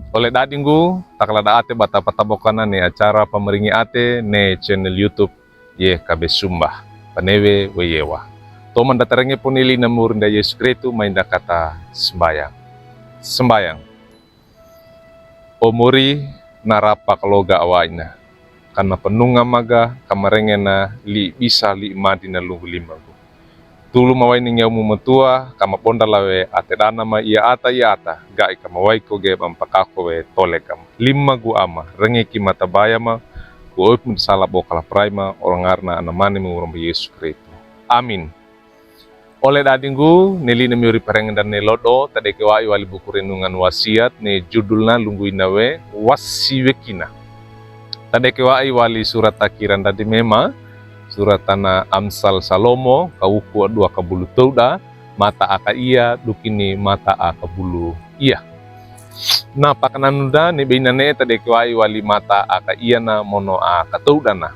Oleh dadinggu, takalada ate bata patabokana ne acara pameringi ate ne channel YouTube ye kabe sumba panewe weyewa. Toman datarange ponili na murinda Yesus Kristus mainda kata sembayang. Sembayang. Omuri narapa kaloga awaina. Karena penunga maga kamarengena li bisa li imadi na luhu limagu. Tulu mawai ning yaumu matua kama ponda lawe ate dana ma ia ata gai kama wai ko ge mampakako we tole kam lima gu ama rengi ki mata baya ma ku opun sala bokala praima orang arna anamani mu orang Yesus Kristus. Amin. Oleh dadinggu neli nemiuri parengan dan nelodo tade ke wai wali buku renungan wasiat ne judulna lungguina we wasiwekina. Tade ke wai wali surat takiran tadi mema surat tanah Amsal Salomo kauku 2 kabulu tauda mata aka iya dukini mata aka bulu iya. Nah pakananunda ne beinane tade kwai wali mata aka iya na mono aka tauda na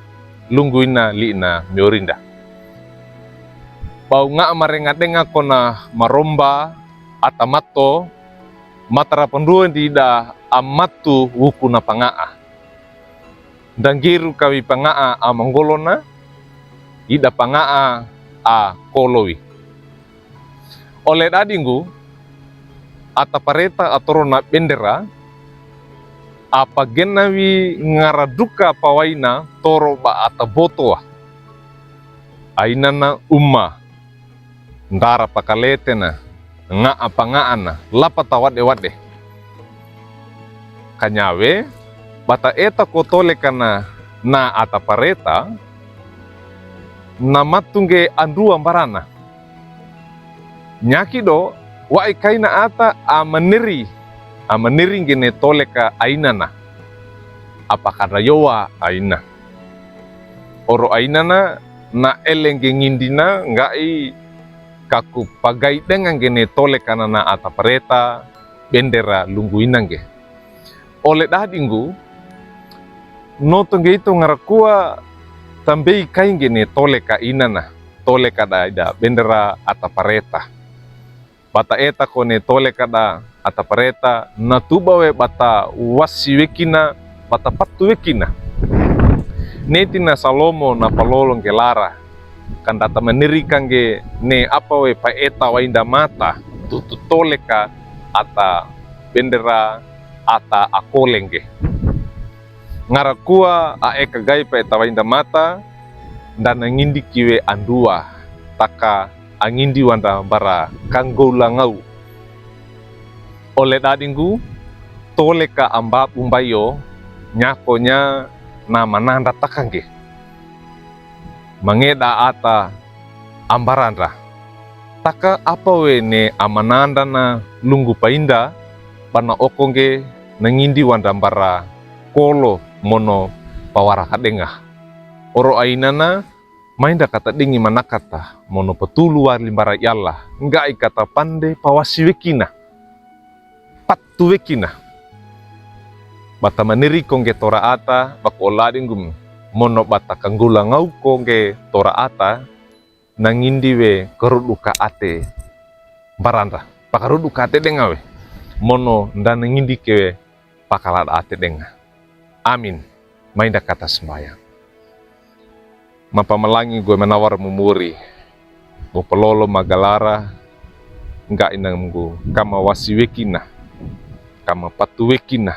lungguina liina miorinda. Bau nga marenga denga kona maromba atamato matara penduan dida amatu wuku na pangaa. Danggiru kawi pangaa amanggolona ida pangaa a kolowi. Oleh dadinggu atapareta atorona bendera apa genawi ngaraduka pawaina toro ba atabotoa ainana umma ndara pakaletena nga apangaana lapa tawade wade kanyawe bata eta kotole kana na atapareta namatungge andua barana nyaki do wa ikaina ata amaniri gene toleka ainana apa karena yowa aina oro ainana na elenge ngindina ngai kaku pagai dengan gene toleka na ata pareta bendera lungguinange. Oleh dadinggu notongge itu ngarakua tambei kain gene toleka inana toleka da bendera atapareta bata eta kone toleka da atapareta natubawe bata wasiwekina bata patuwekina netina Salomo na palolong gelara kan data menirikan ge ne apa we paeta wainda mata tutu toleka ata bendera ata akolenge ngarakua aeka gai pa etawainda mata dan angindi kiwe andua taka angindi wanda bara kanggolangau. Oleh dadinggu toleka amba umbayo nyakonya nama nanda takangge mangeda ata ambaranda taka apa we ne amananda na lunggu painda bana okongge nangindi wanda bara kolo mono pawara kadenga oro ainana mainda kata dingi manakata mono petulu limbara yalla ngai kata pande pawasi wekina patu wekina bata maniri kongge tora ata bakoladingum mono bata kanggula ngau kongge tora ata nangindi we keruduka ate baranda pakaruduka ate denga we mono dan nangindi kewe pakalat ate denga. Amin. Mainda kata sembayang. Mapamelangi gue menawar memuri. Gue pelolo magalara. Enggak inanggu. Kama wasiwekina. Kama patuwekina.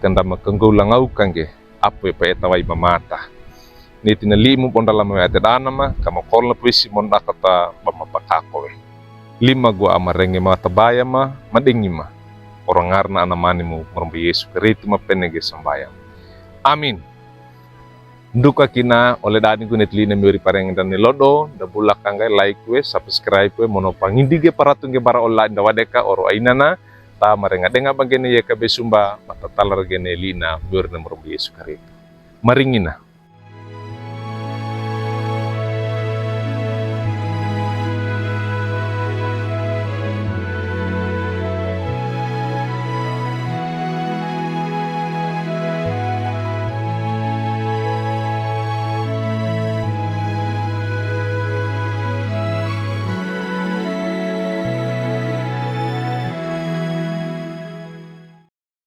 Kandama kenggulang au kange. Apo ya paetawai mamata. Niti nalimu pondala mawete danama. Kama kolna puisi monda kata bamapakako. 5 gue amarenge mata bayama. Madingi ma. Orang ngarna anamanimu merumbu Yesus Kristus mapenege sembayang. Amin. Duka kina oleh dadingku netlina miuri pareng dan nelodo da bulak kanggai like we subscribe we mono pangindige paratungge bara online da wadeka oro ainana ta marenga denga bagene ye kabe sumba mata talar gene lina miuri na merumbu Yesus Kristus. Maringina.